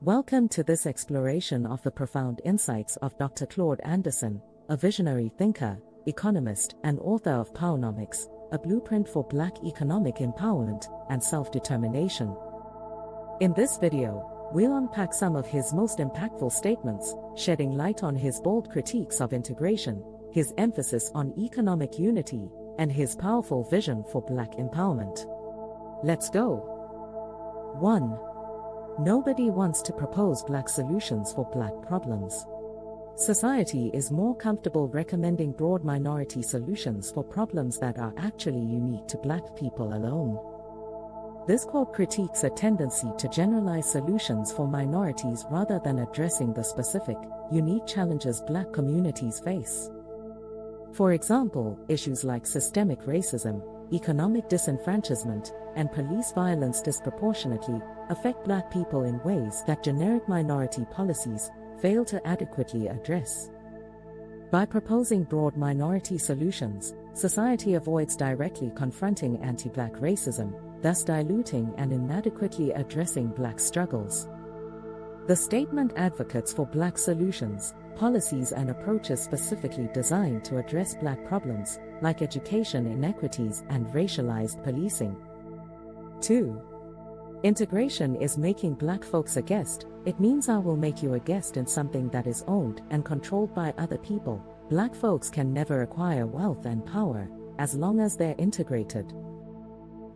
Welcome to this exploration of the profound insights of Dr. Claud Anderson, a visionary thinker, economist, and author of Powernomics, a blueprint for Black economic empowerment and self-determination. In this video, we'll unpack some of his most impactful statements, shedding light on his bold critiques of integration, his emphasis on economic unity, and his powerful vision for Black empowerment. Let's go. 1. Nobody wants to propose Black solutions for Black problems. Society is more comfortable recommending broad minority solutions for problems that are actually unique to Black people alone. This quote critiques a tendency to generalize solutions for minorities rather than addressing the specific, unique challenges Black communities face. For example, issues like systemic racism, economic disenfranchisement, and police violence disproportionately affect Black people in ways that generic minority policies fail to adequately address. By proposing broad minority solutions, society avoids directly confronting anti-Black racism, thus diluting and inadequately addressing Black struggles. The statement advocates for Black solutions, policies and approaches specifically designed to address Black problems, like education inequities and racialized policing. 2. Integration is making Black folks a guest. It means I will make you a guest in something that is owned and controlled by other people. Black folks can never acquire wealth and power, as long as they're integrated.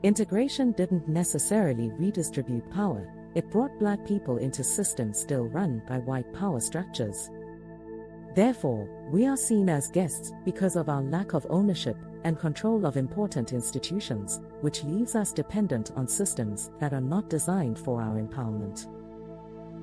Integration didn't necessarily redistribute power, it brought Black people into systems still run by white power structures. Therefore, we are seen as guests because of our lack of ownership and control of important institutions, which leaves us dependent on systems that are not designed for our empowerment.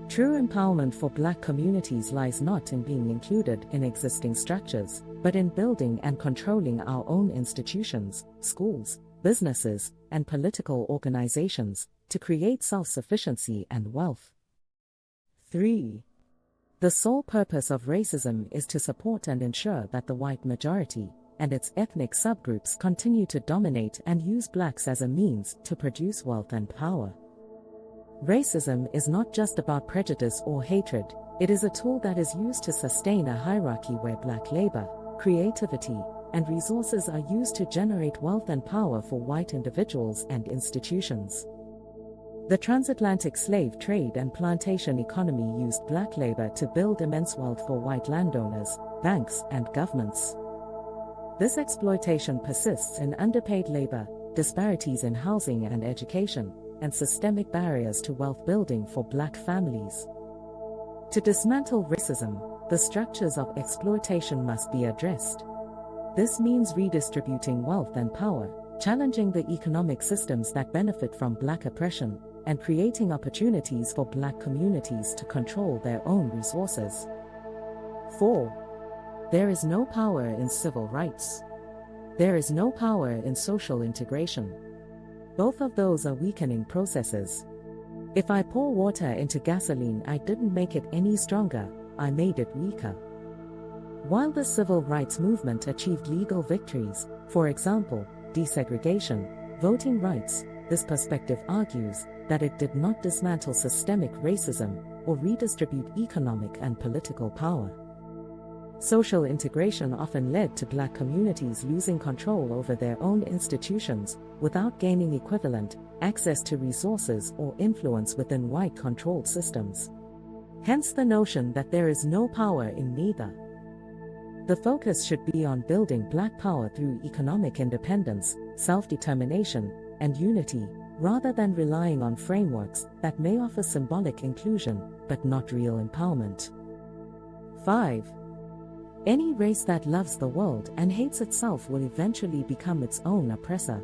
True empowerment for Black communities lies not in being included in existing structures, but in building and controlling our own institutions, schools, businesses, and political organizations to create self-sufficiency and wealth. 3. The sole purpose of racism is to support and ensure that the white majority and its ethnic subgroups continue to dominate and use Blacks as a means to produce wealth and power. Racism is not just about prejudice or hatred, it is a tool that is used to sustain a hierarchy where Black labor, creativity, and resources are used to generate wealth and power for white individuals and institutions. The transatlantic slave trade and plantation economy used Black labor to build immense wealth for white landowners, banks, and governments. This exploitation persists in underpaid labor, disparities in housing and education, and systemic barriers to wealth building for Black families. To dismantle racism, the structures of exploitation must be addressed. This means redistributing wealth and power, challenging the economic systems that benefit from Black oppression, and creating opportunities for Black communities to control their own resources. 4. There is no power in civil rights. There is no power in social integration. Both of those are weakening processes. If I pour water into gasoline, I didn't make it any stronger, I made it weaker. While the civil rights movement achieved legal victories, for example, desegregation, voting rights, this perspective argues that it did not dismantle systemic racism or redistribute economic and political power. Social integration often led to Black communities losing control over their own institutions without gaining equivalent access to resources or influence within white-controlled systems. Hence the notion that there is no power in neither. The focus should be on building Black power through economic independence, self-determination, and unity, rather than relying on frameworks that may offer symbolic inclusion but not real empowerment. 5. Any race that loves the world and hates itself will eventually become its own oppressor.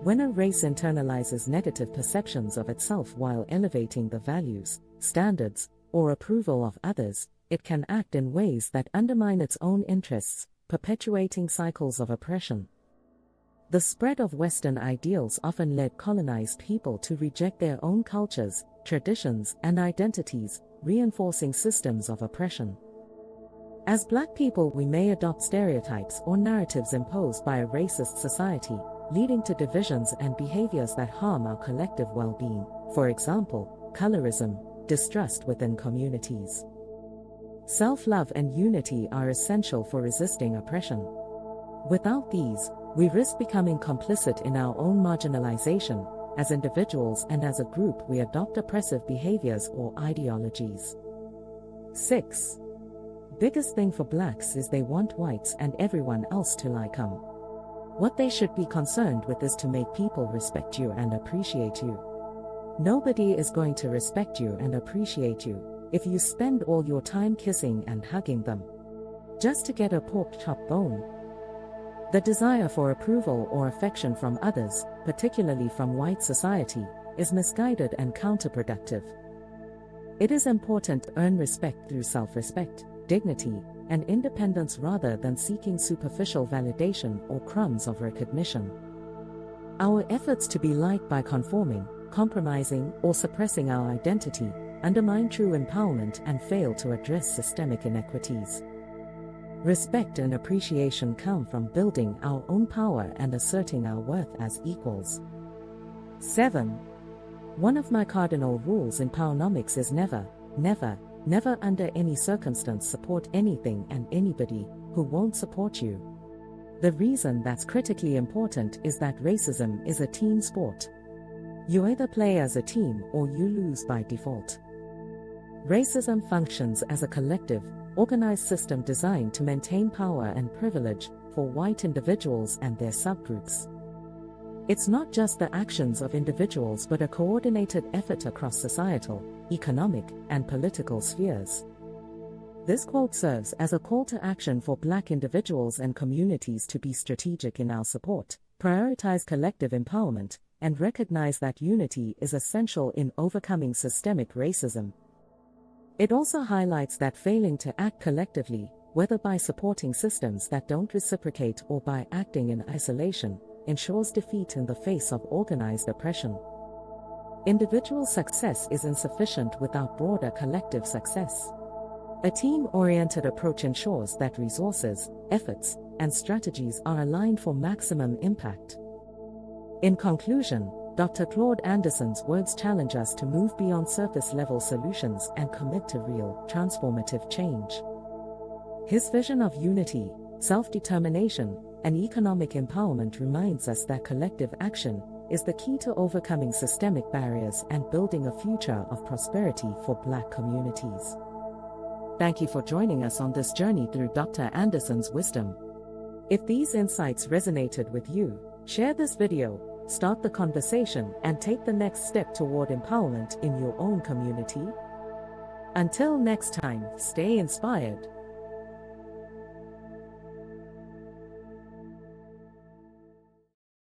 When a race internalizes negative perceptions of itself while elevating the values, standards, or approval of others, it can act in ways that undermine its own interests, perpetuating cycles of oppression. The spread of Western ideals often led colonized people to reject their own cultures, traditions, and identities, reinforcing systems of oppression. As Black people, we may adopt stereotypes or narratives imposed by a racist society, leading to divisions and behaviors that harm our collective well-being. For example, colorism, distrust within communities. Self-love and unity are essential for resisting oppression. Without these, we risk becoming complicit in our own marginalization. As individuals and as a group, we adopt oppressive behaviors or ideologies. 6. Biggest thing for blacks is they want whites and everyone else to like them. What they should be concerned with is to make people respect you and appreciate you. Nobody is going to respect you and appreciate you if you spend all your time kissing and hugging them just to get a pork chop bone. The desire for approval or affection from others, particularly from white society, is misguided and counterproductive. It is important to earn respect through self-respect, dignity, and independence rather than seeking superficial validation or crumbs of recognition. Our efforts to be liked by conforming, compromising, or suppressing our identity undermine true empowerment and fail to address systemic inequities. Respect and appreciation come from building our own power and asserting our worth as equals. 7. One of my cardinal rules in Powernomics is never, never, never under any circumstance support anything and anybody who won't support you. The reason that's critically important is that racism is a team sport. You either play as a team or you lose by default. Racism functions as a collective, organized system designed to maintain power and privilege for white individuals and their subgroups. It's not just the actions of individuals but a coordinated effort across societal, economic, and political spheres. This quote serves as a call to action for Black individuals and communities to be strategic in our support, prioritize collective empowerment, and recognize that unity is essential in overcoming systemic racism. It also highlights that failing to act collectively, whether by supporting systems that don't reciprocate or by acting in isolation, ensures defeat in the face of organized oppression. Individual success is insufficient without broader collective success. A team-oriented approach ensures that resources, efforts, and strategies are aligned for maximum impact. In conclusion, Dr. Claud Anderson's words challenge us to move beyond surface-level solutions and commit to real, transformative change. His vision of unity, self-determination, and economic empowerment reminds us that collective action is the key to overcoming systemic barriers and building a future of prosperity for Black communities. Thank you for joining us on this journey through Dr. Anderson's wisdom. If these insights resonated with you, share this video, start the conversation, and take the next step toward empowerment in your own community. Until next time, stay inspired.